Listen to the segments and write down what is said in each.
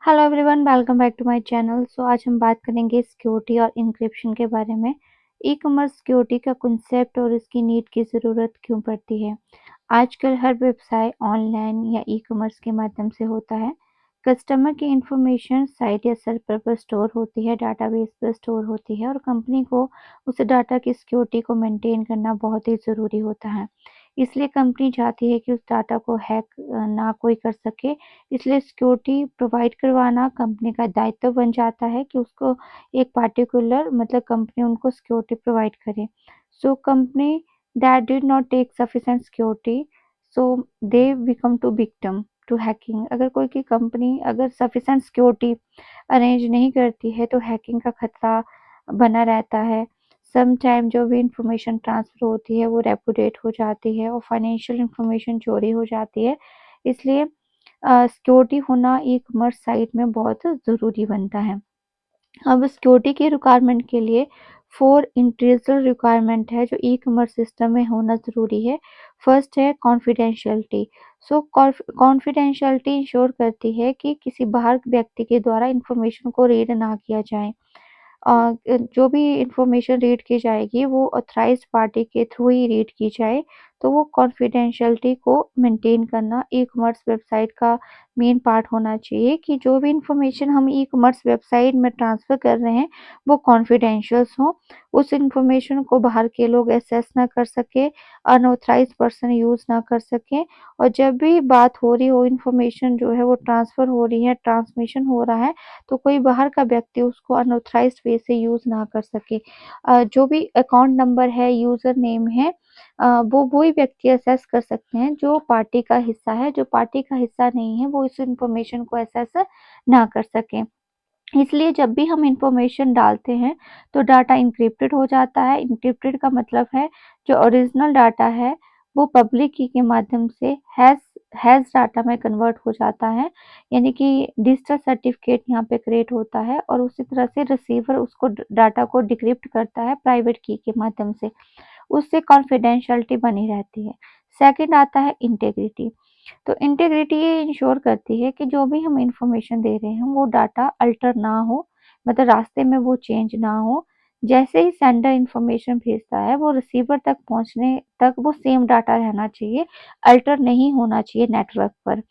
Hello everyone, welcome back to my channel. आज हम बात करेंगे सिक्योरिटी और इंक्रिप्शन के बारे में। ई कॉमर्स सिक्योरिटी का कॉन्सेप्ट और इसकी नीड की ज़रूरत क्यों पड़ती है। आजकल हर व्यवसाय ऑनलाइन या ई कॉमर्स के माध्यम से होता है। कस्टमर की इंफॉर्मेशन साइट या सर्वर पर स्टोर होती है, डाटाबेस पर स्टोर होती है और कंपनी को उस डाटा की सिक्योरिटी को मेंटेन करना बहुत ही ज़रूरी होता है। इसलिए कंपनी चाहती है कि उस डाटा को हैक ना कोई कर सके। इसलिए सिक्योरिटी प्रोवाइड करवाना कंपनी का दायित्व बन जाता है कि उसको एक पार्टिकुलर मतलब कंपनी उनको सिक्योरिटी प्रोवाइड करे। So company that did not take sufficient security, so they become to victim to hacking. अगर कोई की कंपनी अगर सफिशिएंट सिक्योरिटी अरेंज नहीं करती है तो हैकिंग का खतरा बना रहता है। सम टाइम जो भी इंफॉर्मेशन ट्रांसफर होती है वो रेपुटेट हो जाती है और फाइनेंशियल इंफॉर्मेशन चोरी हो जाती है। इसलिए सिक्योरिटी होना ई कॉमर्स साइट में बहुत ज़रूरी बनता है। अब सिक्योरिटी के रिक्वायरमेंट के लिए 4 इंटीरियर रिक्वायरमेंट है जो ई कॉमर्स सिस्टम में होना ज़रूरी है। फर्स्ट है कॉन्फिडेंशियलिटी। सो कॉन्फिडेंशियलिटी इंश्योर करती है कि किसी बाहर व्यक्ति के द्वारा इंफॉर्मेशन को रीड ना किया जाए। जो भी इंफॉर्मेशन रीड की जाएगी वो ऑथराइज्ड पार्टी के थ्रू ही रीड की जाए। तो वो कॉन्फिडेंशियलिटी को मेंटेन करना ई कॉमर्स वेबसाइट का मेन पार्ट होना चाहिए कि जो भी इंफॉर्मेशन हम ई कॉमर्स वेबसाइट में ट्रांसफ़र कर रहे हैं वो कॉन्फिडेंशियल्स हों। उस इंफॉर्मेशन को बाहर के लोग एक्सेस ना कर सकें, अनऑथराइज्ड पर्सन यूज़ ना कर सकें। और जब भी बात हो रही हो, इंफॉर्मेशन जो है वो ट्रांसफ़र हो रही है, ट्रांसमिशन हो रहा है, तो कोई बाहर का व्यक्ति उसको अनऑथराइज्ड वे से यूज़ ना कर सके। जो भी अकाउंट नंबर है, यूज़र नेम है, वो वही व्यक्ति एक्सेस कर सकते हैं जो पार्टी का हिस्सा है। जो पार्टी का हिस्सा नहीं है वो इस इन्फॉर्मेशन को एक्सेस ना कर सकें। इसलिए जब भी हम इन्फॉर्मेशन डालते हैं तो डाटा एन्क्रिप्टेड हो जाता है। एन्क्रिप्टेड का मतलब है जो ओरिजिनल डाटा है वो पब्लिक की के माध्यम से हैश डाटा में कन्वर्ट हो जाता है। यानी कि डिजिटल सर्टिफिकेट यहाँ पे क्रिएट होता है और उसी तरह से रिसीवर उसको डाटा को डिक्रिप्ट करता है प्राइवेट की के माध्यम से। उससे कॉन्फिडेंशियलिटी बनी रहती है। सेकंड आता है इंटीग्रिटी। तो इंटीग्रिटी ये इंश्योर करती है कि जो भी हम इंफॉर्मेशन दे रहे हैं वो डाटा अल्टर ना हो, मतलब रास्ते में वो चेंज ना हो। जैसे ही सेंडर इंफॉर्मेशन भेजता है वो रिसीवर तक पहुंचने तक वो सेम डाटा रहना चाहिए, अल्टर नहीं होना चाहिए नेटवर्क पर।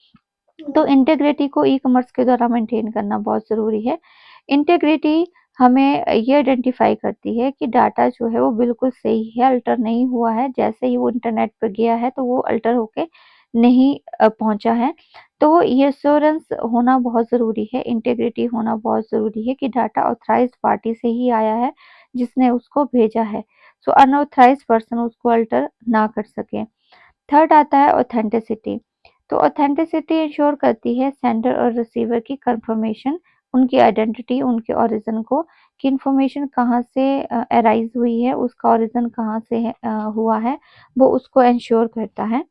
तो इंटीग्रिटी को ई कॉमर्स के द्वारा मेंटेन करना बहुत ज़रूरी है। इंटीग्रिटी हमें ये आइडेंटिफ़ाई करती है कि डाटा जो है वो बिल्कुल सही है, अल्टर नहीं हुआ है। जैसे ही वो इंटरनेट पे गया है तो वो अल्टर होके नहीं पहुँचा है। तो ये एश्योरेंस होना बहुत ज़रूरी है, इंटीग्रिटी होना बहुत ज़रूरी है कि डाटा ऑथराइज़्ड पार्टी से ही आया है, जिसने उसको भेजा है। सो अनऑथराइज़्ड पर्सन उसको अल्टर ना कर सके। थर्ड आता है ऑथेंटिसिटी। तो ऑथेंटिसिटी इंश्योर करती है सेंडर और रिसीवर की कंफर्मेशन, उनकी आइडेंटिटी, उनके ओरिजिन को, कि इंफॉर्मेशन कहाँ से अराइज हुई है, उसका ओरिजिन कहाँ से है, हुआ है, वो उसको इंश्योर करता है।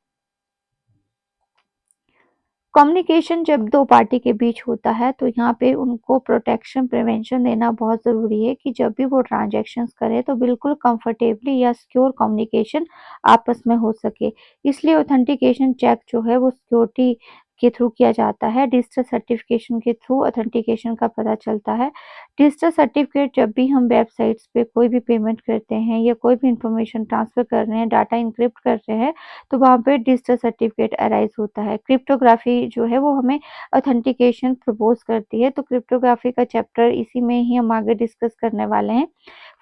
कम्युनिकेशन जब 2 पार्टी के बीच होता है तो यहाँ पे उनको प्रोटेक्शन प्रिवेंशन देना बहुत ज़रूरी है कि जब भी वो ट्रांज़ैक्शंस करें तो बिल्कुल कंफर्टेबली या सिक्योर कम्युनिकेशन आपस में हो सके। इसलिए ऑथेंटिकेशन चेक जो है वो सिक्योरिटी के थ्रू किया जाता है। डिजिटल सर्टिफ़िकेशन के थ्रू ऑथेंटिकेशन का पता चलता है। डिजिटल सर्टिफ़िकेट जब भी हम वेबसाइट्स पे कोई भी पेमेंट करते हैं या कोई भी इन्फॉर्मेशन ट्रांसफ़र कर रहे हैं, डाटा एन्क्रिप्ट कर रहे हैं, तो वहाँ पे डिजिटल सर्टिफिकेट अराइज़ होता है। क्रिप्टोग्राफ़ी जो है वो हमें ऑथेंटिकेशन प्रपोज़ करती है, तो क्रिप्टोग्राफ़ी का चैप्टर इसी में ही हम आगे डिस्कस करने वाले हैं।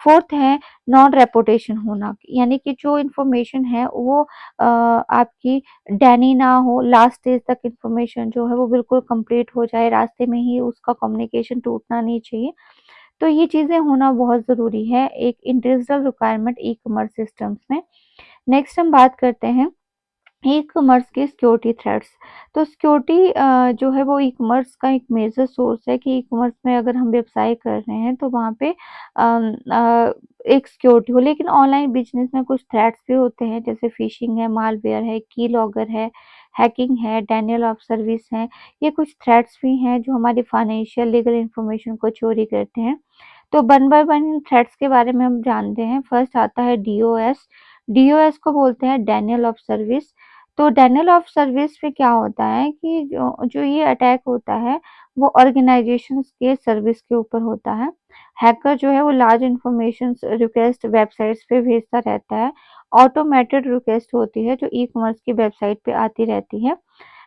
फोर्थ है नॉन रेपुटेशन होना, यानी कि जो इन्फॉर्मेशन है वो आपकी डैनी ना हो, लास्ट स्टेज तक इन्फॉर्मेशन जो है वो बिल्कुल कंप्लीट हो जाए, रास्ते में ही उसका कम्युनिकेशन टूटना नहीं चाहिए। तो ये चीज़ें होना बहुत ज़रूरी है एक इंडिविजुअल रिक्वायरमेंट ई-कॉमर्स सिस्टम्स में। नेक्स्ट हम बात करते हैं ई-कॉमर्स के सिक्योरिटी थ्रेट्स। तो सिक्योरिटी जो है वो ई-कॉमर्स का एक मेजर सोर्स है कि ई-कॉमर्स में अगर हम व्यवसाय कर रहे हैं तो वहाँ पे एक सिक्योरिटी हो, लेकिन ऑनलाइन बिजनेस में कुछ थ्रेट्स भी होते हैं जैसे फिशिंग है, मालवेयर है, की लॉगर है, हैकिंग है, डेनियल ऑफ सर्विस है। ये कुछ थ्रेट्स भी हैं जो हमारी फाइनेंशियल लीगल इन्फॉर्मेशन को चोरी करते हैं। तो one by one in threats के बारे में हम जानते हैं। फर्स्ट आता है डीओएस। डीओएस को बोलते हैं डेनियल ऑफ सर्विस। तो डेनियल ऑफ सर्विस में क्या होता है कि जो जो ये अटैक होता है वो ऑर्गेनाइजेशंस के सर्विस के ऊपर होता है। हैकर जो है वो लार्ज इन्फॉर्मेशन रिक्वेस्ट वेबसाइट्स पे भेजता रहता है। ऑटोमेटेड रिक्वेस्ट होती है जो ई-कॉमर्स की वेबसाइट पे आती रहती है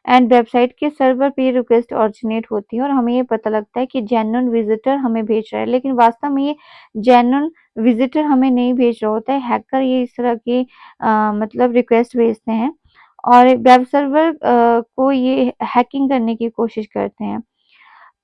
एंड वेबसाइट के सर्वर पे ये रिक्वेस्ट ओरिजिनेट होती है और हमें ये पता लगता है कि जेन्युइन विजिटर हमें भेज रहा है, लेकिन वास्तव में ये जेन्युइन विजिटर हमें नहीं भेज रहा होता है। हैकर ये इस तरह की मतलब रिक्वेस्ट भेजते हैं और वेब सर्वर को ये हैकिंग करने की कोशिश करते हैं।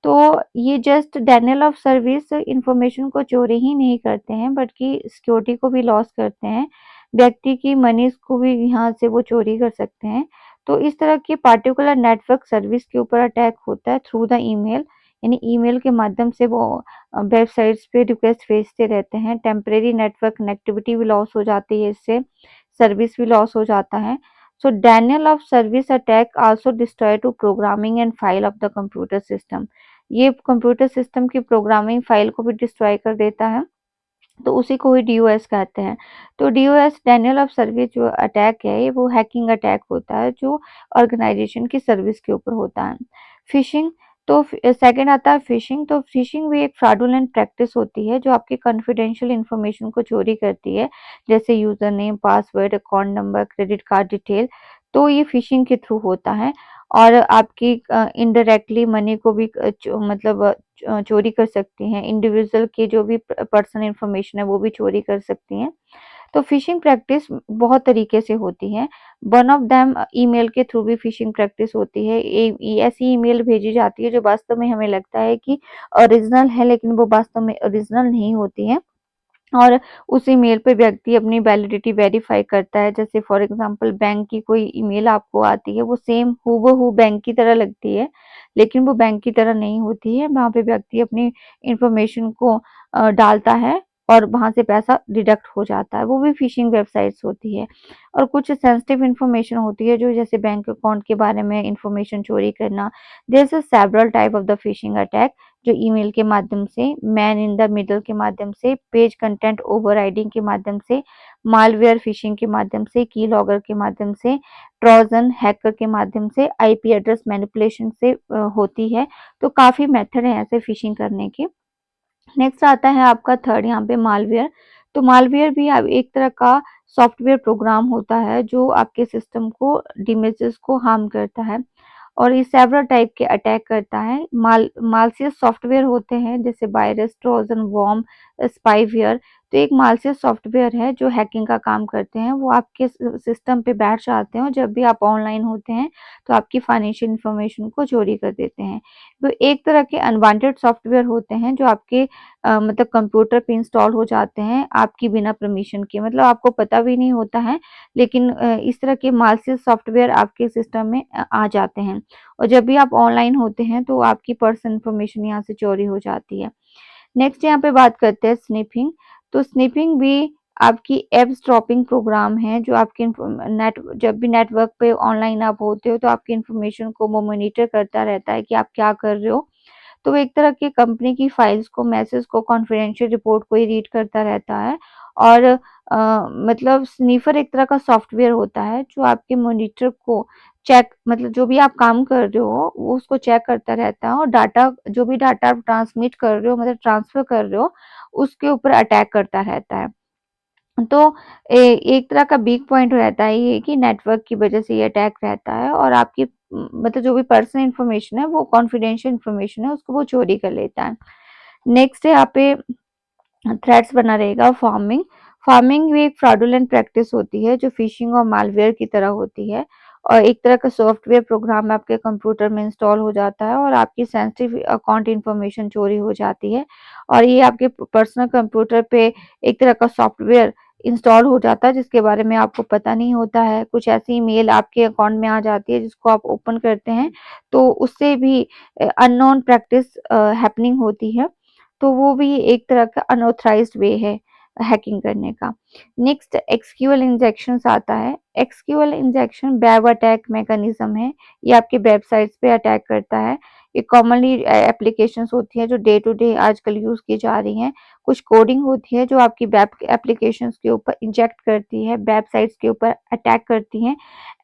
तो ये just denial of service information को चोरी ही नहीं करते हैं बल्कि सिक्योरिटी को भी लॉस करते हैं। व्यक्ति की मनीज़ को भी यहाँ से वो चोरी कर सकते हैं। तो इस तरह की पार्टिकुलर नेटवर्क सर्विस के ऊपर अटैक होता है थ्रू द ईमेल, यानी ईमेल के माध्यम से वो वेबसाइट्स पे रिक्वेस्ट भेजते रहते हैं। टेम्परेरी नेटवर्क कनेक्टिविटी भी लॉस हो जाती है इससे, सर्विस भी लॉस हो जाता है। So denial of service attack also destroy to programming and file of the computer system. ये कंप्यूटर सिस्टम की प्रोग्रामिंग फाइल को भी डिस्ट्रॉय कर देता है, तो उसी को ही डीओएस कहते हैं। तो डीओएस डेनियल ऑफ सर्विस जो अटैक है ये वो हैकिंग अटैक होता है जो ऑर्गेनाइजेशन की सर्विस के ऊपर होता है। फिशिंग, तो सेकंड आता है फिशिंग। तो फिशिंग भी एक फ्रॉडुलेंट प्रैक्टिस होती है जो आपकी कॉन्फिडेंशियल इंफॉर्मेशन को चोरी करती है, जैसे user name, password, account number, credit card detail. तो ये फिशिंग के थ्रू होता है और आपकी इनडायरेक्टली मनी को भी मतलब चोरी कर सकती हैं। इंडिविजुअल की जो भी पर्सनल इंफॉर्मेशन है वो भी चोरी कर सकती हैं। तो फिशिंग प्रैक्टिस बहुत तरीके से होती है। वन ऑफ देम ईमेल के थ्रू भी फिशिंग प्रैक्टिस होती है। ऐसी ईमेल भेजी जाती है जो वास्तव में हमें लगता है कि ओरिजिनल है, लेकिन वो वास्तव में ओरिजिनल नहीं होती है और उस ईमेल पे व्यक्ति अपनी वैलिडिटी वेरीफाई करता है। जैसे फॉर एग्जांपल बैंक की कोई ईमेल आपको आती है, वो सेम हूबहू बैंक की तरह लगती है, लेकिन वो बैंक की तरह नहीं होती है। वहाँ पे व्यक्ति अपनी इंफॉर्मेशन को डालता है और वहाँ से पैसा डिडक्ट हो जाता है, वो भी फिशिंग वेबसाइट्स होती है। और कुछ सेंसिटिव इंफॉर्मेशन होती है जो जैसे बैंक अकाउंट के बारे में इंफॉर्मेशन चोरी करना। There is several type of the phishing attack, जो ईमेल के माध्यम से, मैन इन द मिडल के माध्यम से, पेज कंटेंट ओवरराइडिंग के माध्यम से, मालवेयर फिशिंग के माध्यम से, की लॉगर के माध्यम से, ट्रोजन हैकर के माध्यम से, आईपी एड्रेस मैनिपुलेशन से होती है। तो काफ़ी मेथड हैं ऐसे फिशिंग करने के। नेक्स्ट आता है आपका थर्ड यहाँ पे मालवेयर। तो मालवेयर भी एक तरह का सॉफ्टवेयर प्रोग्राम होता है जो आपके सिस्टम को डैमेजेस को हार्म करता है और ये सेवरल टाइप के अटैक करता है। मालसियस सॉफ्टवेयर होते हैं जैसे वायरस, ट्रोजन, वर्म, स्पाईवेयर। तो एक मालसियस सॉफ्टवेयर है जो हैकिंग का काम करते हैं। वो आपके सिस्टम पे बैठ जाते हैं और जब भी आप ऑनलाइन होते हैं तो आपकी फाइनेंशियल इंफॉर्मेशन को चोरी कर देते हैं। तो एक तरह के अनवांटेड सॉफ्टवेयर होते हैं जो आपके मतलब कंप्यूटर पे इंस्टॉल हो जाते हैं आपकी बिना परमिशन के, मतलब आपको पता भी नहीं होता है, लेकिन इस तरह के मालसियस सॉफ्टवेयर आपके सिस्टम में आ जाते हैं और जब भी आप ऑनलाइन होते हैं तो आपकी पर्सनल इन्फॉर्मेशन यहाँ से चोरी हो जाती है। नेक्स्ट यहाँ पे बात करते हैं स्निफिंग। तो स्निफिंग भी आपकी एव्सड्रॉपिंग प्रोग्राम है जो आपके जब भी नेटवर्क पे ऑनलाइन आप होते हो तो आपकी इन्फॉर्मेशन को वो मॉनिटर करता रहता है कि आप क्या कर रहे हो। तो वो एक तरह की कंपनी की फाइल्स को, मैसेज को, कॉन्फिडेंशियल रिपोर्ट को ही रीड करता रहता है और मतलब स्नीफर एक तरह का सॉफ्टवेयर होता है जो आपके मॉनिटर को चेक, मतलब जो भी आप काम कर रहे हो वो उसको चेक करता रहता है और डाटा, जो भी डाटा आप ट्रांसमिट कर रहे हो मतलब ट्रांसफर कर रहे हो, उसके ऊपर अटैक करता रहता है। तो एक तरह का वीक पॉइंट रहता है ये कि नेटवर्क की वजह से ये अटैक रहता है और आपकी मतलब जो भी पर्सनल इन्फॉर्मेशन है वो कॉन्फिडेंशियल इन्फॉर्मेशन है उसको वो चोरी कर लेता है। नेक्स्ट है यहाँ पे थ्रेड्स बना रहेगा फार्मिंग। फार्मिंग भी एक फ्रॉडुलेंट प्रैक्टिस होती है जो फिशिंग और मालवेयर की तरह होती है और एक तरह का सॉफ्टवेयर प्रोग्राम आपके कंप्यूटर में इंस्टॉल हो जाता है और आपकी सेंसिटिव अकाउंट इंफॉर्मेशन चोरी हो जाती है और ये आपके पर्सनल कंप्यूटर पे एक तरह का सॉफ्टवेयर इंस्टॉल हो जाता है जिसके बारे में आपको पता नहीं होता है। कुछ ऐसी मेल आपके अकाउंट में आ जाती है जिसको आप ओपन करते हैं तो उससे भी अननोन प्रैक्टिस हैपनिंग होती है। तो वो भी एक तरह का अनऑथराइज्ड वे है हैकिंग करने का। नेक्स्ट एक्सक्यूएल इंजेक्शंस आता है। SQL injection web attack mechanism है। ये आपके वेबसाइट्स पे अटैक करता है। ये कॉमनली एप्लीकेशंस होती हैं जो डे टू डे आजकल यूज़ की जा रही हैं। कुछ कोडिंग होती है जो आपकी वेब एप्लीकेशंस के ऊपर इंजेक्ट करती है, वेबसाइट्स के ऊपर अटैक करती हैं।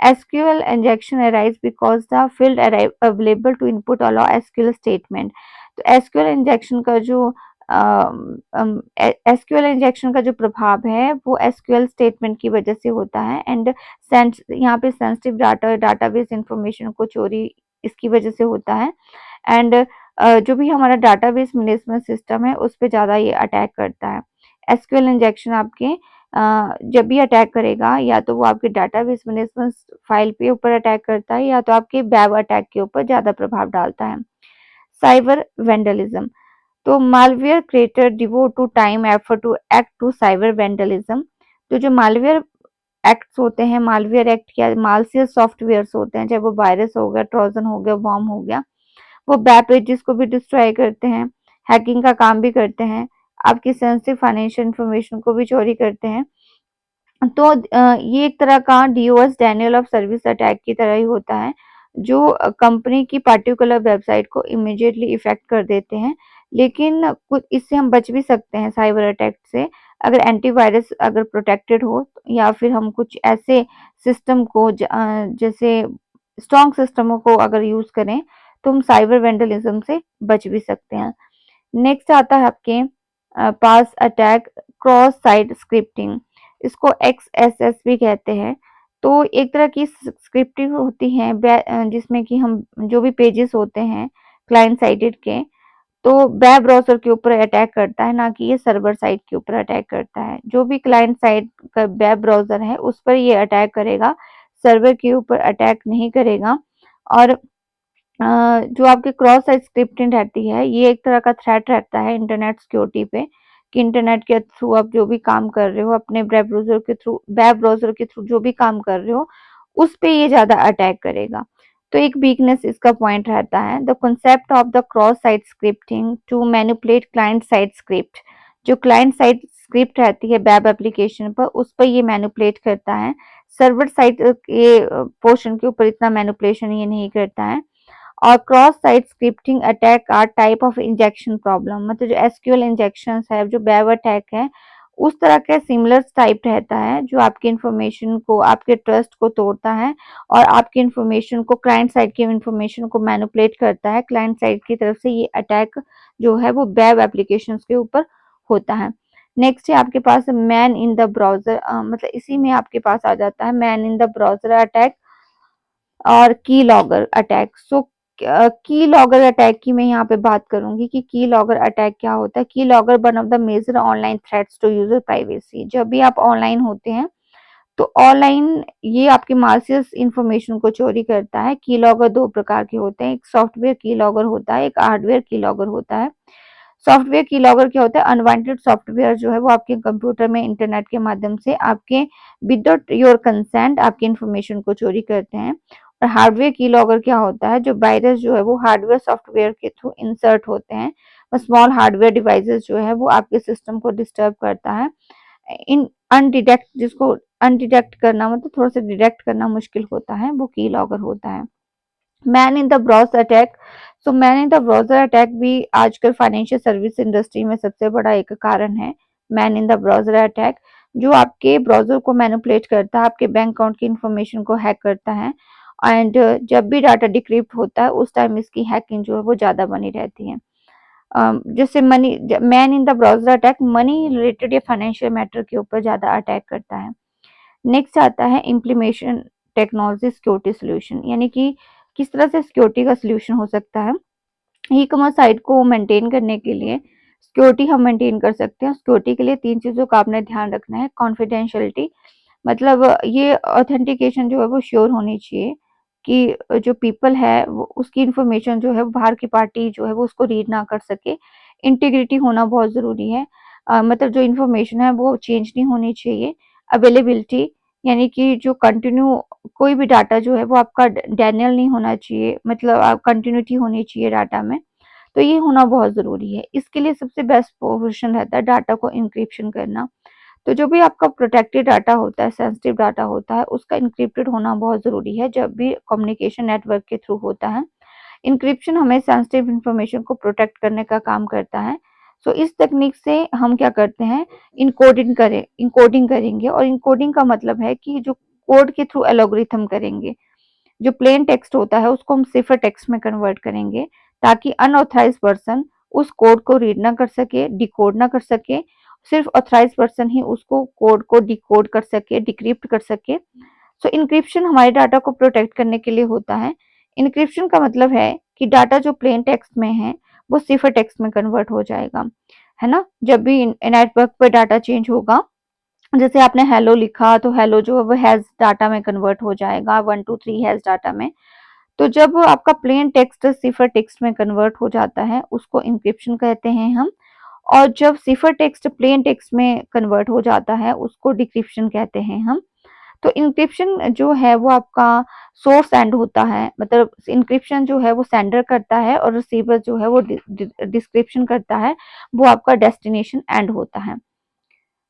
SQL injection arise because the field available to input allow SQL statement. तो एसक्यूएल इंजेक्शन का जो एसक्यूएल इंजेक्शन का जो प्रभाव है वो एसक्यूएल स्टेटमेंट की वजह से होता है एंड यहाँ पे सेंसिटिव डाटा डाटाबेस इंफॉर्मेशन को चोरी इसकी वजह से होता है एंड जो भी हमारा डाटाबेस मैनेजमेंट सिस्टम है उस पे ज़्यादा ये अटैक करता है। एसक्यूएल इंजेक्शन आपके जब भी अटैक करेगा या तो वो आपके डाटाबेस मैनेजमेंट फाइल पे ऊपर अटैक करता है या तो आपके वेब अटैक के ऊपर ज़्यादा प्रभाव डालता है। साइबर वेंडलिज्म, तो malware creator devote to time effort to act to cyber vandalism. तो जो मालवेयर एक्ट्स होते हैं, मालवेयर एक्ट या मालसियस सॉफ्टवेयर्स होते हैं, चाहे वो वायरस हो गया, ट्रोजन हो गया, वर्म हो गया, वो वेब पेजेस को भी डिस्ट्रॉय करते हैं, हैकिंग का काम भी करते हैं, आपकी सेंसिटिव फाइनेंशियल इंफॉर्मेशन को भी चोरी करते हैं। तो ये एक तरह का DOS Daniel of service attack की तरह ही होता है जो कंपनी की पर्टिकुलर वेबसाइट को इमीडिएटली इफेक्ट कर देते हैं। लेकिन कुछ इससे हम बच भी सकते हैं साइबर अटैक से अगर एंटीवायरस अगर प्रोटेक्टेड हो या फिर हम कुछ ऐसे सिस्टम को जैसे स्ट्रॉन्ग सिस्टमों को अगर यूज करें तो हम साइबर वेंडलिज्म से बच भी सकते हैं। नेक्स्ट आता है आपके पास अटैक क्रॉस साइट स्क्रिप्टिंग, इसको एक्सएसएस भी कहते हैं। तो एक तरह की स्क्रिप्टिंग होती है जिसमें कि हम जो भी पेजेस होते हैं क्लाइंट साइडेड के, तो वेब ब्राउज़र के ऊपर अटैक करता है, ना कि ये सर्वर साइड के ऊपर अटैक करता है। जो भी क्लाइंट साइड का वेब ब्राउज़र है उस पर ये अटैक करेगा, सर्वर के ऊपर अटैक नहीं करेगा। और जो आपकी क्रॉस साइट स्क्रिप्टिंग रहती है, ये एक तरह का थ्रेट रहता है इंटरनेट सिक्योरिटी पे कि इंटरनेट के थ्रू आप जो भी काम कर रहे हो, अपने वेब ब्राउज़र के थ्रू जो भी काम कर रहे हो, उस पे ये ज़्यादा अटैक करेगा। तो एक वीकनेस इसका पॉइंट रहता है, the concept of the cross site scripting to manipulate client side script. जो क्लाइंट साइड स्क्रिप्ट रहती है वेब एप्लीकेशन पर, उस पर ये मैनिपुलेट करता है। सर्वर साइड के पोर्शन के ऊपर इतना मैनिपुलेशन ये नहीं करता है। और cross site scripting attack are type of injection problem, मतलब जो एसक्यूएल इंजेक्शंस है, जो वेब अटैक है, उस तरह का सिमिलर टाइप रहता है जो आपकी इंफॉर्मेशन को, आपके ट्रस्ट को तोड़ता है और आपकी इंफॉर्मेशन को, क्लाइंट साइड की इंफॉर्मेशन को मैनिपुलेट करता है। क्लाइंट साइड की तरफ से ये अटैक जो है वो वेब एप्लीकेशंस के ऊपर होता है। नेक्स्ट है आपके पास मैन इन द ब्राउजर, मतलब इसी में आपके पास आ जाता है man in the browser attack और की लॉगर अटैक। सो की लॉगर अटैक की मैं यहाँ पे बात करूंगी कि की लॉगर अटैक क्या होता है। Keylogger one of the major online threats to user privacy. जब भी आप ऑनलाइन होते हैं तो ऑनलाइन ये आपकी मालिशियस इंफॉर्मेशन को चोरी करता है। की लॉगर दो प्रकार के होते हैं, एक सॉफ्टवेयर की लॉगर होता है, एक हार्डवेयर की लॉगर होता है। सॉफ्टवेयर की लॉगर क्या होता है, अनवांटेड सॉफ्टवेयर जो है वो आपके कंप्यूटर में इंटरनेट के माध्यम से आपके विदाउट योर कंसेंट आपकी इंफॉर्मेशन को चोरी करते हैं। और हार्डवेयर की लॉगर क्या होता है, जो वायरस जो है वो हार्डवेयर सॉफ्टवेयर के थ्रू इंसर्ट होते हैं। स्मॉल हार्डवेयर डिवाइसेस जो है वो आपके सिस्टम को डिस्टर्ब करता है। इन अनडिटेक्ट जिसको अनडिटेक्ट करना मतलब थोड़ा सा डिटेक्ट करना मुश्किल होता है, वो की लॉगर होता है। Man in the browser attack, so man in the browser attack भी आजकल फाइनेंशियल सर्विस इंडस्ट्री में सबसे बड़ा एक कारण है। Man in the browser attack जो आपके ब्राउज़र को मैनिपुलेट करता है, आपके बैंक अकाउंट की इंफॉर्मेशन को हैक करता है एंड जब भी डाटा डिक्रिप्ट होता है उस टाइम इसकी हैकिंग जो है वो ज़्यादा बनी रहती है। जैसे man in the browser attack money related या फाइनेंशियल मैटर के ऊपर ज़्यादा अटैक करता है। नेक्स्ट आता है इम्प्लीमेशन टेक्नोलॉजी सिक्योरिटी सॉल्यूशन, यानी कि किस तरह से सिक्योरिटी का सॉल्यूशन हो सकता है। ई कॉमर्स साइट को मेंटेन करने के लिए सिक्योरिटी हम मेंटेन कर सकते हैं। सिक्योरिटी के लिए तीन चीज़ों का आपने ध्यान रखना है। कॉन्फिडेंशियलिटी, मतलब ये ऑथेंटिकेशन जो है वो श्योर होनी चाहिए कि जो पीपल है वो उसकी इंफॉर्मेशन जो है वो बाहर की पार्टी जो है वो उसको रीड ना कर सके। इंटीग्रिटी होना बहुत ज़रूरी है, मतलब जो इंफॉर्मेशन है वो चेंज नहीं होनी चाहिए। अवेलेबिलिटी, यानी कि जो कंटिन्यू कोई भी डाटा जो है वो आपका डैनियल नहीं होना चाहिए, मतलब आप कंटिन्यूटी होनी चाहिए डाटा में, तो ये होना बहुत ज़रूरी है। इसके लिए सबसे बेस्ट ऑप्शन रहता है डाटा को एन्क्रिप्शन करना। तो जो भी आपका प्रोटेक्टेड डाटा होता है, सेंसिटिव डाटा होता है, उसका एन्क्रिप्टेड होना बहुत ज़रूरी है जब भी कम्युनिकेशन नेटवर्क के थ्रू होता है। इंक्रिप्शन हमें सेंसिटिव इंफॉर्मेशन को प्रोटेक्ट करने का काम करता है। सो इस तकनीक से हम क्या करते हैं, इनकोडिंग करेंगे, और इनकोडिंग का मतलब है कि जो कोड के थ्रू एल्गोरिथम करेंगे, जो प्लेन टेक्स्ट होता है उसको हम सिफर टेक्स्ट में कन्वर्ट करेंगे, ताकि अनऑथराइज्ड पर्सन उस कोड को रीड ना कर सके, डिकोड ना कर सके। सिर्फ ऑथराइज्ड पर्सन ही उसको कोड को डिकोड कर सके, डिक्रिप्ट कर सके। सो इनक्रिप्शन हमारे डाटा को प्रोटेक्ट करने के लिए होता है। इनक्रिप्शन का मतलब है कि डाटा जो प्लेन टेक्स्ट में है वो सिफर टेक्स्ट में कन्वर्ट हो जाएगा, है ना। जब भी नेटवर्क पे डाटा चेंज होगा, जैसे आपने हेलो लिखा तो हेलो जो है वो हैज डाटा में कन्वर्ट हो जाएगा, 123 हैज डाटा में। तो जब आपका प्लेन टेक्स्ट सिफर टेक्स्ट में कन्वर्ट हो जाता है उसको इंक्रिप्शन कहते हैं हम। और जब सिफर टेक्स्ट प्लेन टेक्स्ट में कन्वर्ट हो जाता है उसको डिक्रिप्शन कहते हैं हम। तो इंक्रिप्शन जो है वो आपका सोर्स एंड होता है, मतलब इंक्रिप्शन जो है वो सेंडर करता है और रिसीवर जो है वो डिस्क्रिप्शन करता है, वो आपका डेस्टिनेशन एंड होता है।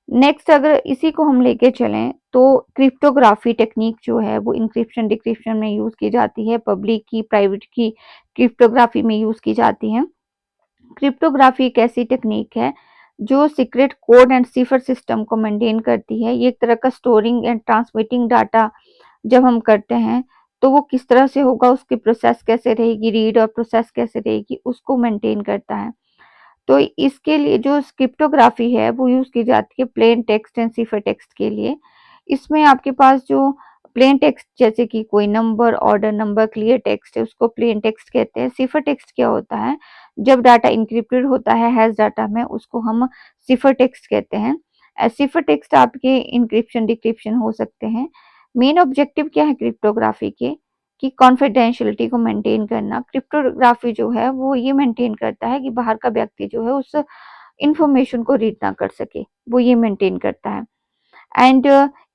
नेक्स्ट अगर इसी को हम लेके चलें तो क्रिप्टोग्राफी टेक्निक जो है वो इंक्रिप्शन डिक्रिप्शन में यूज की जाती है, पब्लिक की प्राइवेट की क्रिप्टोग्राफी में यूज की जाती है। क्रिप्टोग्राफी एक ऐसी टेक्निक है जो secret code and cipher system को मेंटेन करती है। ये एक तरह का स्टोरिंग एंड ट्रांसमिटिंग डाटा जब हम करते हैं तो वो किस तरह से होगा, उसकी प्रोसेस कैसे रहेगी, रीड और प्रोसेस कैसे रहेगी, उसको मेंटेन करता है। तो इसके लिए जो क्रिप्टोग्राफी है वो यूज की जाती है plain text and cipher text के लिए। इसमें आपके पास जो प्लेन टेक्स्ट जैसे कि कोई number, order number, clear text है उसको प्लेन टेक्स्ट कहते हैं। सिफर टेक्स्ट क्या होता है, जब डाटा इंक्रिप्टेड होता है हैश डाटा में उसको हम सिफर टेक्स्ट कहते हैं। सिफर टेक्स्ट आपके इंक्रिप्शन डिक्रिप्शन हो सकते हैं। मेन ऑब्जेक्टिव क्या है क्रिप्टोग्राफी के, कि कॉन्फिडेंशियलिटी को मेंटेन करना। क्रिप्टोग्राफी जो है वो ये मेंटेन करता है कि बाहर का व्यक्ति जो है उस इंफॉर्मेशन को रीड ना कर सके, वो ये मेंटेन करता है। एंड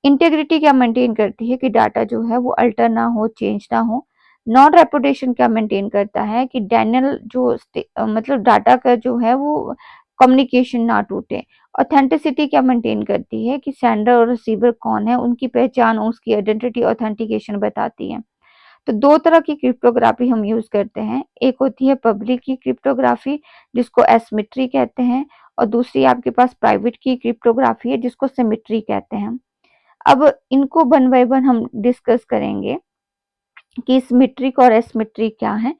इंटेग्रिटी क्या मेंटेन करती है कि डाटा जो है वो अल्टर ना हो, चेंज ना हो। नॉन रेपुटेशन क्या मेंटेन करता है कि डैनियल जो मतलब डाटा का जो है वो कम्युनिकेशन ना टूटे। ऑथेंटिसिटी क्या मेंटेन करती है कि सेंडर और रिसीवर कौन है, उनकी पहचान, उसकी आइडेंटिटी ऑथेंटिकेशन बताती है। तो दो तरह की क्रिप्टोग्राफी हम यूज करते हैं, एक होती है पब्लिक की क्रिप्टोग्राफी जिसको एसिमेट्री कहते हैं, और दूसरी आपके पास प्राइवेट की क्रिप्टोग्राफी है जिसको सिमेट्री कहते हैं। अब इनको वन बाय वन हम डिस्कस करेंगे कि सिमेट्रिक और एसिमेट्रिक क्या है।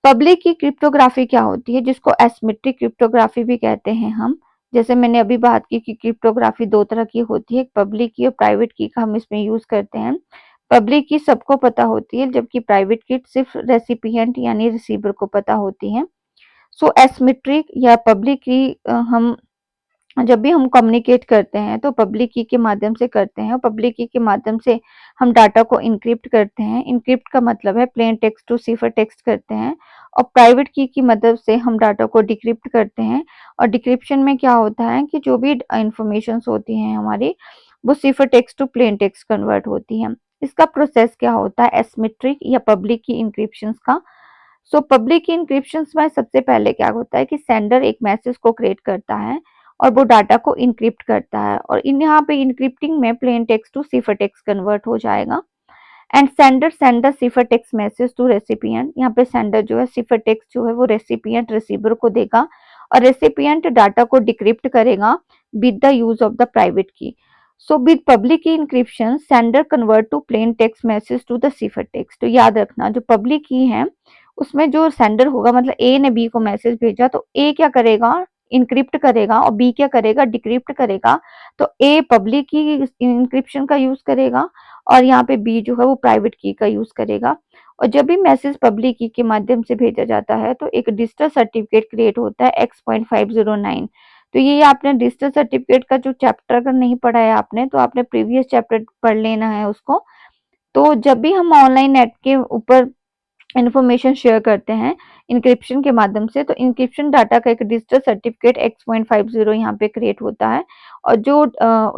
पब्लिक की क्रिप्टोग्राफी क्या होती है, जिसको एसिमेट्रिक क्रिप्टोग्राफी भी कहते हैं हम। जैसे मैंने अभी बात की कि क्रिप्टोग्राफी दो तरह की होती है, पब्लिक की और प्राइवेट की का हम इसमें यूज करते हैं। पब्लिक की सबको पता होती है जबकि प्राइवेट की सिर्फ रेसिपिएंट यानी रिसीवर को पता होती है। सो एसिमेट्रिक या पब्लिक की हम जब भी हम कम्युनिकेट करते हैं तो पब्लिक की के माध्यम से करते हैं, और पब्लिक की के माध्यम से हम डाटा को इनक्रिप्ट करते हैं। इनक्रिप्ट का मतलब है plain text to cipher text करते हैं। और प्राइवेट की मदद से हम डाटा को डिक्रिप्ट करते हैं। और डिक्रिप्शन में क्या होता है कि जो भी इंफॉर्मेशन होती हैं हमारी, वो cipher text to plain text convert होती है। इसका प्रोसेस क्या होता है एसिमेट्रिक या पब्लिक की इंक्रिप्शन का। सो पब्लिक की इंक्रिप्शन में सबसे पहले क्या होता है कि सेंडर एक मैसेज को क्रिएट करता है और वो डाटा को इनक्रिप्ट करता है, और इन यहाँ पे इनक्रिप्टिंग में plain text to cipher text convert हो जाएगा। And sender sender cipher text message to recipient, यहाँ पे सेंडर जो है सिफर टेक्स्ट जो है वो रेसिपिएंट रिसीवर को देगा, और रेसिपिएंट डाटा को डिक्रिप्ट करेगा with the use of the private key. So with public key encryption sender convert to plain text message to the cipher text. तो याद रखना जो पब्लिक की है उसमें जो सेंडर होगा, मतलब ए ने बी को मैसेज भेजा तो ए क्या करेगा, इनक्रिप्ट करेगा, और बी क्या करेगा, डिक्रिप्ट करेगा। तो ए पब्लिक की इंक्रिप्शन का यूज करेगा और यहाँ पे बी जो है वो प्राइवेट की का यूज करेगा। और जब भी मैसेज पब्लिक की के माध्यम से भेजा जाता है तो एक डिजिटल सर्टिफिकेट क्रिएट होता है X.509। तो ये आपने डिजिटल सर्टिफिकेट का जो चैप्टर अगर नहीं पढ़ा है आपने, तो आपने प्रीवियस चैप्टर पढ़ लेना है उसको। तो जब भी हम ऑनलाइन नेट के ऊपर इन्फॉर्मेशन शेयर करते हैं इंक्रिप्शन के माध्यम से, तो इंक्रिप्शन डाटा का एक डिजिटल सर्टिफिकेट X.50 यहाँ पे क्रिएट होता है, और जो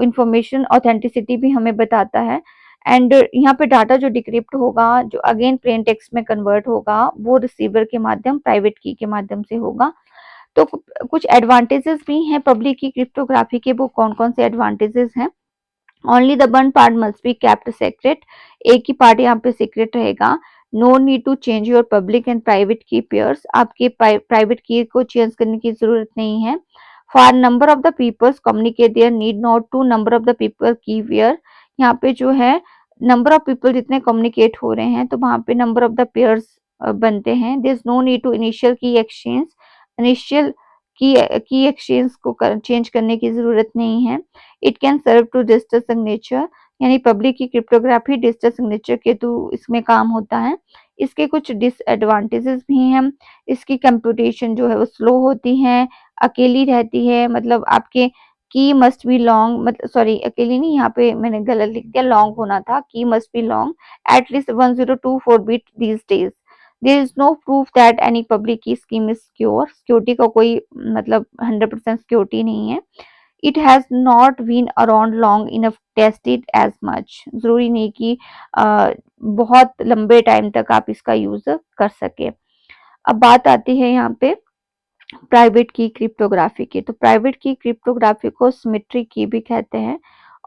इंफॉर्मेशन ऑथेंटिसिटी भी हमें बताता है। एंड यहाँ पे डाटा जो डिक्रिप्ट होगा, जो अगेन प्लेन टेक्स्ट में कन्वर्ट होगा, वो रिसीवर के माध्यम प्राइवेट की के माध्यम से होगा। तो कुछ एडवांटेजेस भी हैं पब्लिक की क्रिप्टोग्राफी के, वो कौन कौन से एडवांटेजेस हैं। Only the one part must be kept secret, एक ही पार्ट यहाँ पे सीक्रेट रहेगा। No need to change your public and private key pairs, आपके प्राइवेट की को चेंज करने की जरूरत नहीं है। For number of the peoples communicate there need not to number of the people key where, यहाँ पे जो है नंबर ऑफ पीपल जितने कम्युनिकेट हो रहे हैं तो वहां पे नंबर ऑफ द पेयर्स बनते हैं। There is no need to initial key exchange, initial key exchange को चेंज करने की जरूरत नहीं है। It can serve to digital signature, यानी public key cryptography digital signature के थ्रू इसमें काम होता है। इसके कुछ डिसएडवांटेजेस भी हैं। इसकी कंप्यूटेशन जो है वो स्लो होती है, अकेली रहती है, मतलब आपके की मस्ट बी लॉन्ग, मतलब सॉरी अकेली नहीं, यहाँ पे मैंने गलत लिख दिया, लॉन्ग होना था, key must be long at least 1024 bit these days. There is no proof that any public key scheme is secure, security का कोई मतलब 100% सिक्योरिटी नहीं है। It has not been around long enough tested as much, जरूरी नहीं कि बहुत लंबे टाइम तक आप इसका यूज कर सके। अब बात आती है यहाँ पे प्राइवेट की क्रिप्टोग्राफी की। तो प्राइवेट की क्रिप्टोग्राफी को सिमेट्रिक की भी कहते हैं,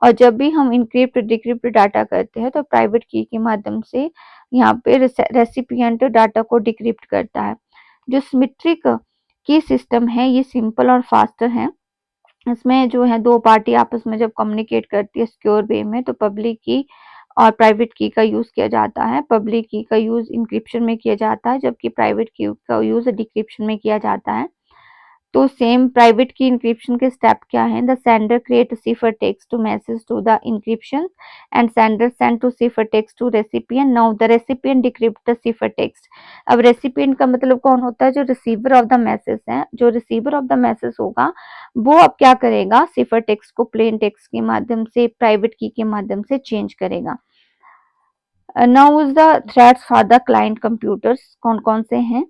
और जब भी हम इनक्रिप्ट डिक्रिप्ट डाटा करते हैं तो प्राइवेट की के माध्यम से यहाँ पे रेसिपिएंट डाटा को डिक्रिप्ट करता है। जो सिमेट्रिक की सिस्टम है ये सिंपल और फास्टर है। इसमें जो है दो पार्टी आपस में जब कम्युनिकेट करती है सिक्योर वे में तो पब्लिक की और प्राइवेट की का यूज किया जाता है। पब्लिक की का यूज इंक्रिप्शन में किया जाता है, जबकि प्राइवेट की का यूज डिक्रिप्शन में किया जाता है। तो सेम प्राइवेट की इंक्रिप्शन के स्टेप क्या है? The sender create cipher text to message to the encryption and sender send to cipher text to recipient. Now the recipient decrypt the cipher text. अब recipient का मतलब कौन होता है? जो रिसीवर ऑफ द मैसेज है। जो रिसीवर ऑफ द मैसेज होगा वो अब क्या करेगा? सिफर टेक्स्ट को प्लेन टेक्स्ट के माध्यम से प्राइवेट की के माध्यम से चेंज करेगा। Now is the threads for the client computers कौन कौन से हैं?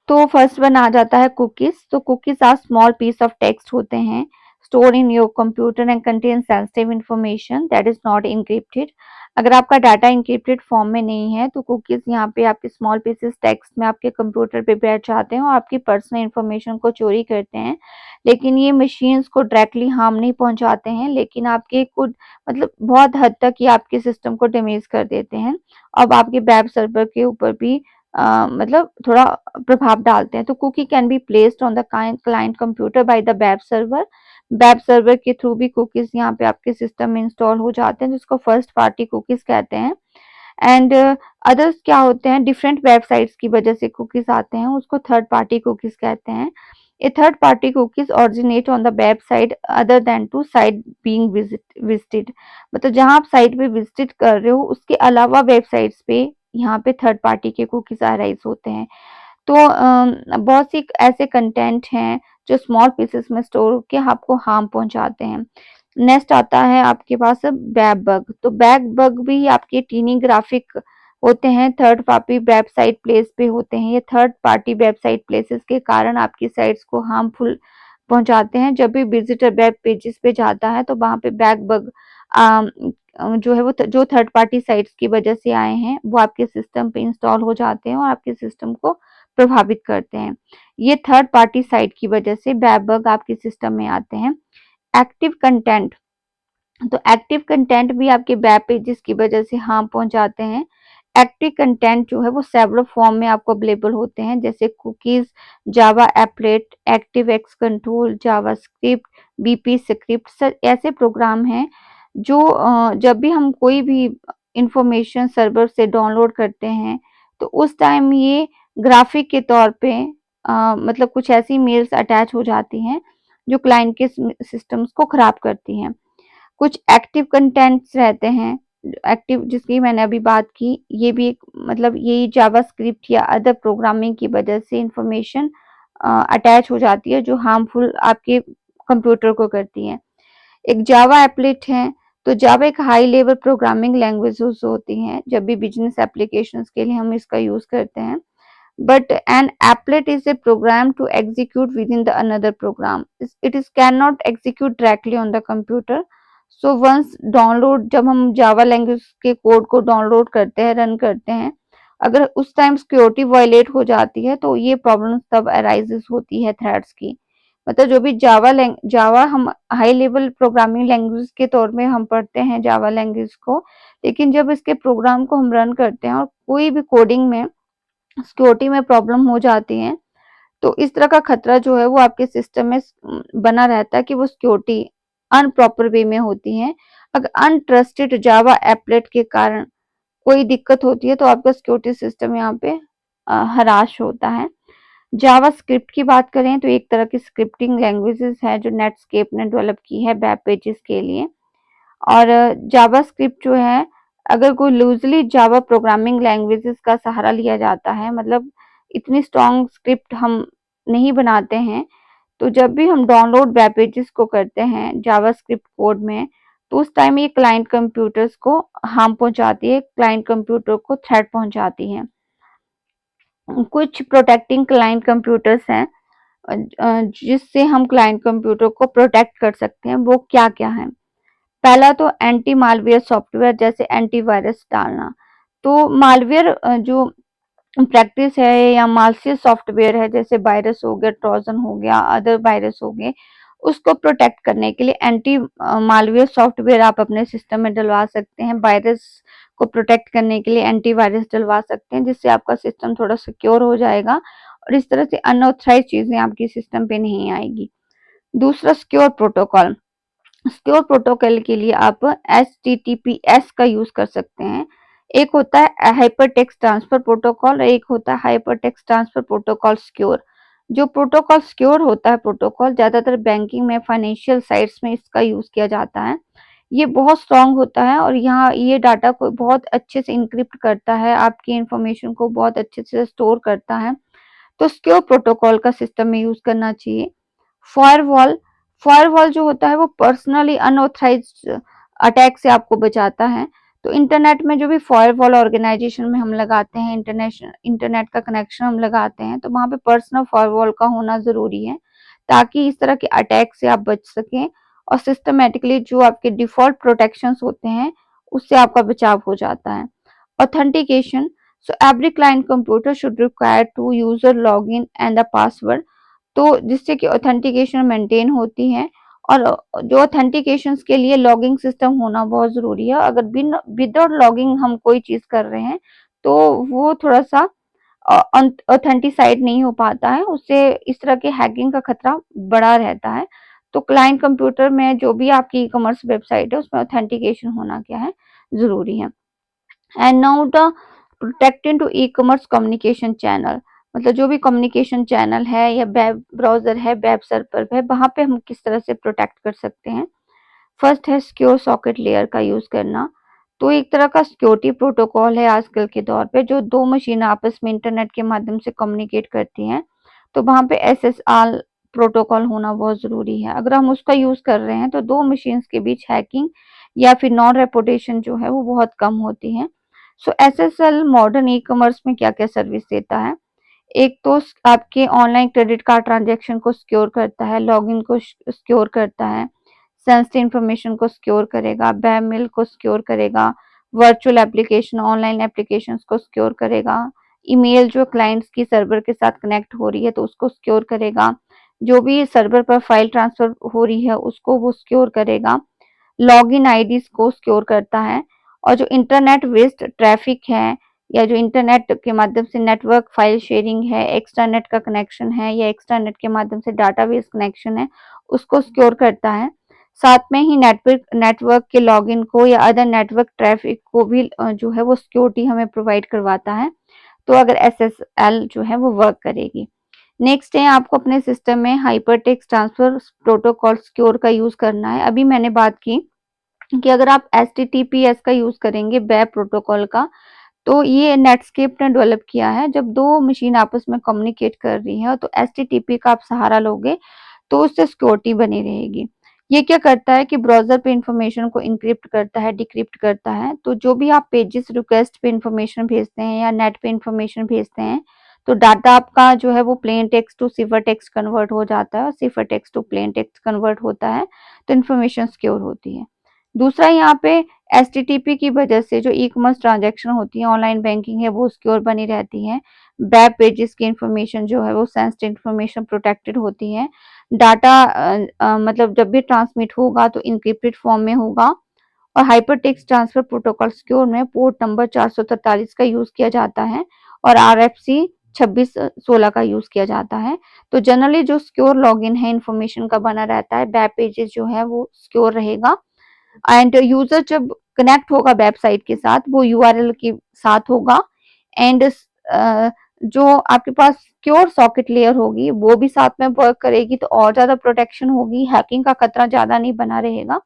तो फर्स्ट वन आ जाता है कुकीज। तो cookies are small piece of text होते हैं store in your computer and contain sensitive information that is not encrypted. अगर आपका डाटा इनक्रिप्टेड फॉर्म में नहीं है तो कुकीज यहाँ पे आपके स्मॉल पीसेस टेक्स्ट में आपके कंप्यूटर पे बैठ जाते हैं और आपकी पर्सनल इंफॉर्मेशन को चोरी करते हैं। लेकिन ये मशीन्स को डायरेक्टली हार्म नहीं पहुंचाते हैं, लेकिन आपके कुछ मतलब बहुत हद तक ये आपके सिस्टम को डैमेज कर देते हैं। अब आपके वेब सर्वर के ऊपर भी मतलब थोड़ा प्रभाव डालते हैं। तो cookie can be placed on the client computer by the web server. Web server के थ्रू भी कुकीज यहाँ पे आपके सिस्टम में इंस्टॉल हो जाते हैं, जिसको फर्स्ट पार्टी कुकीज कहते हैं। एंड अदर्स क्या होते हैं? डिफरेंट वेबसाइट्स की वजह से कुकीज आते हैं, उसको थर्ड पार्टी कुकीज कहते हैं। A third party cookies originate on the website other than to site being visited. मतलब जहां आप साइट पे विजिट कर रहे हो उसके अलावा वेबसाइट्स पे यहाँ पे थर्ड पार्टी के कुकीज अराइज होते हैं। तो बहुत सी ऐसे कंटेंट हैं जो स्मॉल पीसेस में स्टोर होके आपको हार्म पहुंचाते हैं। नेक्स्ट आता है आपके पास बैक बग। तो बैक बग भी आपके टीनी ग्राफिक होते हैं, थर्ड पार्टी वेबसाइट प्लेस पे होते हैं। ये थर्ड पार्टी वेबसाइट प्लेसेस के कारण आपकी साइट्स को हार्मफुल पहुंचाते हैं। जब भी विजिटर वेब पेजेस पे जाता है तो वहां पे बैक बग जो है वो जो थर्ड पार्टी साइट्स की वजह से आए हैं वो आपके सिस्टम पे इंस्टॉल हो जाते हैं और आपके सिस्टम को प्रभावित करते हैं। ये थर्ड पार्टी साइट की वजह से बैक बग आपके सिस्टम में आते हैं। Active content. तो एक्टिव कंटेंट भी आपके वेब पेजेस की वजह से हार्म पहुंचाते हैं। एक्टिव कंटेंट जो है वो सेवरल फॉर्म में आपको अवेलेबल होते हैं, जैसे cookies, Java applet, active X control, Java script, VB script. ऐसे प्रोग्राम हैं जो जब भी हम कोई भी इंफॉर्मेशन सर्वर से डाउनलोड करते हैं तो उस टाइम ये ग्राफिक के तौर पे मतलब कुछ ऐसी मेल्स अटैच हो जाती हैं जो क्लाइंट के सिस्टम्स को खराब करती हैं। कुछ एक्टिव कंटेंट्स रहते हैं, एक्टिव जिसकी मैंने अभी बात की, ये भी एक मतलब यही जावास्क्रिप्ट या अदर प्रोग्रामिंग की वजह से इंफॉर्मेशन अटैच हो जाती है जो हार्मफुल आपके कंप्यूटर को करती है। एक जावा एप्लेट है। तो जावा एक हाई लेवल प्रोग्रामिंग लैंग्वेज होती है, जब भी बिजनेस एप्लीकेशंस के लिए हम इसका यूज करते हैं। but an applet is a program to execute within the another program. It is cannot execute directly on the computer. So once download, जब हम जावा लैंग्वेज के कोड को डाउनलोड करते हैं, रन करते हैं, अगर उस टाइम सिक्योरिटी वायलेट हो जाती है तो ये प्रॉब्लम तब अराइजेस होती है थ्रेड्स की। मतलब जो भी जावा हम हाई लेवल प्रोग्रामिंग लैंग्वेज के तौर में हम पढ़ते हैं जावा लैंग्वेज को, लेकिन जब इसके प्रोग्राम को हम रन करते हैं और कोई भी कोडिंग में सिक्योरिटी में प्रॉब्लम हो जाती है, तो इस तरह का खतरा जो है वो आपके सिस्टम में बना रहता है कि वो सिक्योरिटी अनप्रॉपर वे में होती है। अगर अनट्रस्टेड जावा एप्लेट के कारण कोई दिक्कत होती है तो आपका सिक्योरिटी सिस्टम यहाँ पे हराश होता है। जावास्क्रिप्ट की बात करें तो एक तरह की स्क्रिप्टिंग लैंग्वेजेस है जो नेटस्केप ने डेवलप की है वेब पेजेस के लिए। और जावास्क्रिप्ट जो है, अगर कोई लूजली जावा प्रोग्रामिंग लैंग्वेजेस का सहारा लिया जाता है, मतलब इतनी स्ट्रॉन्ग स्क्रिप्ट हम नहीं बनाते हैं, तो जब भी हम डाउनलोड वेब पेजेस को करते हैं जावास्क्रिप्ट कोड में, तो उस टाइम ये क्लाइंट कंप्यूटर्स को हार्म पहुंचाती है, क्लाइंट कंप्यूटर को थ्रेट पहुंचाती है। कुछ प्रोटेक्टिंग क्लाइंट कंप्यूटर्स हैं जिससे हम क्लाइंट कंप्यूटर को प्रोटेक्ट कर सकते हैं, वो क्या क्या है। पहला तो एंटी मालवेयर सॉफ्टवेयर, जैसे एंटीवायरस डालना। तो मालवेयर जो प्रैक्टिस है या मालसियस सॉफ्टवेयर है, जैसे वायरस हो गया, ट्रोजन हो गया, अदर वायरस हो गए, उसको प्रोटेक्ट करने के लिए एंटी मालवेयर सॉफ्टवेयर आप अपने सिस्टम में डलवा सकते हैं। वायरस को प्रोटेक्ट करने के लिए एंटीवायरस डलवा सकते हैं, जिससे आपका सिस्टम थोड़ा सिक्योर हो जाएगा और इस तरह से अनऑथराइज्ड चीजें आपके सिस्टम पे नहीं आएगी। दूसरा, सिक्योर प्रोटोकॉल। सिक्योर प्रोटोकॉल के लिए आप HTTPS का यूज कर सकते हैं। एक होता है हाइपर टेक्स्ट ट्रांसफर प्रोटोकॉल और एक होता है hyper text transfer protocol secure. जो प्रोटोकॉल सिक्योर होता है प्रोटोकॉल, ज्यादातर बैंकिंग में, फाइनेंशियल साइट्स में इसका यूज किया जाता है। ये बहुत स्ट्रांग होता है और यहाँ ये डाटा को बहुत अच्छे से इंक्रिप्ट करता है, आपकी इंफॉर्मेशन को बहुत अच्छे से स्टोर करता है। तो सिक्योर प्रोटोकॉल का सिस्टम में यूज करना चाहिए। फायरवॉल। फायरवॉल जो होता है वो पर्सनली अनऑथराइज्ड अटैक से आपको बचाता है। तो इंटरनेट में जो भी फायरवॉल ऑर्गेनाइजेशन में हम लगाते हैं, इंटरनेट का कनेक्शन हम लगाते हैं, तो वहां पे पर्सनल फायरवॉल का होना जरूरी है, ताकि इस तरह के अटैक से आप बच सकें और सिस्टमेटिकली जो आपके डिफॉल्ट प्रोटेक्शंस होते हैं उससे आपका बचाव हो जाता है। Authentication. So every client computer should require to user login and the password, तो जिससे कि ऑथेंटिकेशन मेंटेन होती है। और जो ऑथेंटिकेशन के लिए लॉगिंग सिस्टम होना बहुत जरूरी है। अगर बिन विदाउट लॉगिंग हम कोई चीज कर रहे हैं तो वो थोड़ा सा ऑथेंटिसाइड नहीं हो पाता है, उससे इस तरह के हैकिंग का खतरा बड़ा रहता है। तो क्लाइंट कंप्यूटर में जो भी आपकी ई कॉमर्स वेबसाइट है उसमें ऑथेंटिकेशन होना क्या है, जरूरी है। And now the protecting to e commerce communication channel, मतलब जो भी कम्युनिकेशन चैनल है या वेब ब्राउजर है, वेब सर्वर है, वहां पे हम किस तरह से प्रोटेक्ट कर सकते हैं। फर्स्ट है सिक्योर सॉकेट लेयर का यूज करना। तो एक तरह का सिक्योरिटी प्रोटोकॉल है आजकल के दौर पे, जो दो मशीन आपस में इंटरनेट के माध्यम से कम्युनिकेट करती हैं, तो वहां पे SSL प्रोटोकॉल होना बहुत जरूरी है। अगर हम उसका यूज कर रहे हैं तो दो मशीन्स के बीच हैकिंग या फिर नॉन रेपुटेशन जो है वो बहुत कम होती है। सो SSL मॉडर्न ई कॉमर्स में क्या क्या सर्विस देता है। एक तो आपके ऑनलाइन क्रेडिट कार्ड ट्रांजैक्शन को सिक्योर करता है, लॉगिन को सिक्योर करता है, सेंसिटिव इंफॉर्मेशन को सिक्योर करेगा, वेब मेल को सिक्योर करेगा, वर्चुअल एप्लीकेशन, ऑनलाइन एप्लीकेशंस को सिक्योर करेगा, ईमेल जो क्लाइंट्स की सर्वर के साथ कनेक्ट हो रही है तो उसको सिक्योर करेगा, जो भी सर्वर पर फाइल ट्रांसफर हो रही है उसको वो सिक्योर करेगा, लॉगिन आईडीज को सिक्योर करता है। और जो इंटरनेट वेस्ट ट्रैफिक है या जो इंटरनेट के माध्यम से नेटवर्क फाइल शेयरिंग है, एक्स्ट्रानेट का कनेक्शन है या एक्स्ट्रानेट के माध्यम से डाटाबेस कनेक्शन है, उसको सिक्योर करता है। साथ में ही नेटवर्क नेटवर्क के लॉगिन को या अदर नेटवर्क ट्रैफिक को भी जो है वो सिक्योरिटी हमें प्रोवाइड करवाता है। तो अगर SSL जो है वो वर्क करेगी। नेक्स्ट है, आपको अपने सिस्टम में हाइपरटेक्स्ट ट्रांसफर प्रोटोकॉल सिक्योर का यूज करना है। अभी मैंने बात की कि अगर आप HTTPS का यूज करेंगे वेब प्रोटोकॉल का, तो ये नेटस्केप ने डेवलप किया है। जब दो मशीन आपस में कम्युनिकेट कर रही है तो HTTP का आप सहारा लोगे तो उससे सिक्योरिटी बनी रहेगी। ये क्या करता है कि ब्राउजर पे इंफॉर्मेशन को इंक्रिप्ट करता है, डिक्रिप्ट करता है। तो जो भी आप पेजेस रिक्वेस्ट पे इंफॉर्मेशन भेजते हैं या नेट पे इंफॉर्मेशन भेजते हैं, तो डाटा आपका जो है वो plain text to cipher text convert हो जाता है और cipher text to plain text convert होता है, तो इंफॉर्मेशन सिक्योर होती है। दूसरा यहाँ पे एचटीटीपी की वजह से जो ई कॉमर्स ट्रांजैक्शन होती है, ऑनलाइन बैंकिंग है, वो सिक्योर बनी रहती है। वेब पेजेस की इंफॉर्मेशन जो है वो सेंसिटिव इंफॉर्मेशन प्रोटेक्टेड होती है। डाटा मतलब जब भी ट्रांसमिट होगा तो इनक्रिप्टेड फॉर्म में होगा। और हाइपरटेक्स्ट ट्रांसफर प्रोटोकॉल सिक्योर में पोर्ट नंबर 443 का यूज किया जाता है और आरएफसी 2616 का यूज किया जाता है। तो जनरली जो सिक्योर लॉगिन है इंफॉर्मेशन का बना रहता है, वेब पेजेस जो है वो सिक्योर रहेगा। एंड यूजर जब कनेक्ट होगा वेबसाइट के साथ वो यूआरएल के साथ होगा। एंड जो आपके पास सिक्योर सॉकेट लेयर होगी वो भी साथ में वर्क करेगी, तो और ज्यादा प्रोटेक्शन होगी, हैकिंग का खतरा ज्यादा नहीं बना रहेगा।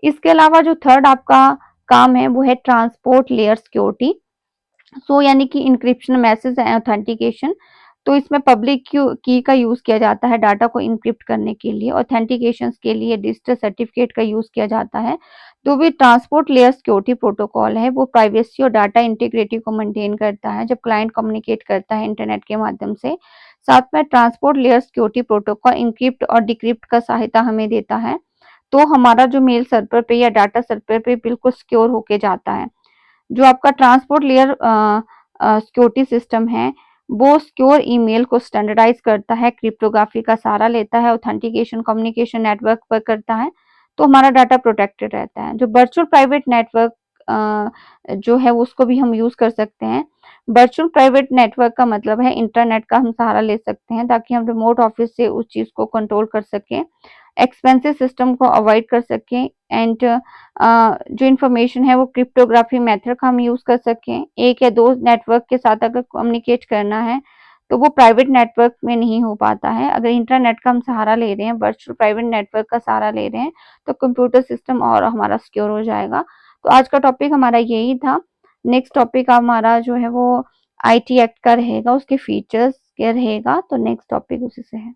इसके अलावा जो थर्ड आपका काम है वो है ट्रांसपोर्ट लेयर सिक्योरिटी। यानी कि इंक्रिप्शन, मैसेज एंड ऑथेंटिकेशन। तो इसमें पब्लिक की का यूज किया जाता है डाटा को इंक्रिप्ट करने के लिए। ऑथेंटिकेशन के लिए डिजिटल सर्टिफिकेट का यूज किया जाता है। तो भी ट्रांसपोर्ट लेयर सिक्योरिटी प्रोटोकॉल है वो प्राइवेसी और डाटा इंटीग्रिटी को मेंटेन करता है जब क्लाइंट कम्युनिकेट करता है इंटरनेट के माध्यम से। साथ में transport layer security protocol encrypt और डिक्रिप्ट का सहायता हमें देता है, तो हमारा जो मेल सर्वर पे या डाटा सर्वर पे बिल्कुल सिक्योर होके जाता है। जो आपका ट्रांसपोर्ट लेयर सिक्योरिटी सिस्टम है वो सिक्योर ईमेल को स्टैंडर्डाइज करता है, क्रिप्टोग्राफी का सहारा लेता है, ऑथेंटिकेशन कम्युनिकेशन नेटवर्क पर करता है, तो हमारा डाटा प्रोटेक्टेड रहता है। जो वर्चुअल प्राइवेट नेटवर्क जो है उसको भी हम यूज कर सकते हैं। वर्चुअल प्राइवेट नेटवर्क का मतलब है इंटरनेट का हम सहारा ले सकते हैं ताकि हम रिमोट ऑफिस से उस चीज को कंट्रोल कर सकें, एक्सपेंसिव सिस्टम को अवॉइड कर सकें। एंड जो इंफॉर्मेशन है वो क्रिप्टोग्राफी मेथड का हम यूज कर सकें। एक या दो नेटवर्क के साथ अगर कम्युनिकेट करना है तो वो प्राइवेट नेटवर्क में नहीं हो पाता है। अगर इंटरनेट का हम सहारा ले रहे हैं, वर्चुअल प्राइवेट नेटवर्क का सहारा ले रहे हैं, तो कंप्यूटर सिस्टम और हमारा सिक्योर हो जाएगा। तो आज का टॉपिक हमारा यही था। नेक्स्ट टॉपिक हमारा जो है वो आईटी एक्ट का रहेगा, उसके फीचर्स क्या रहेगा, तो नेक्स्ट टॉपिक उसी से है।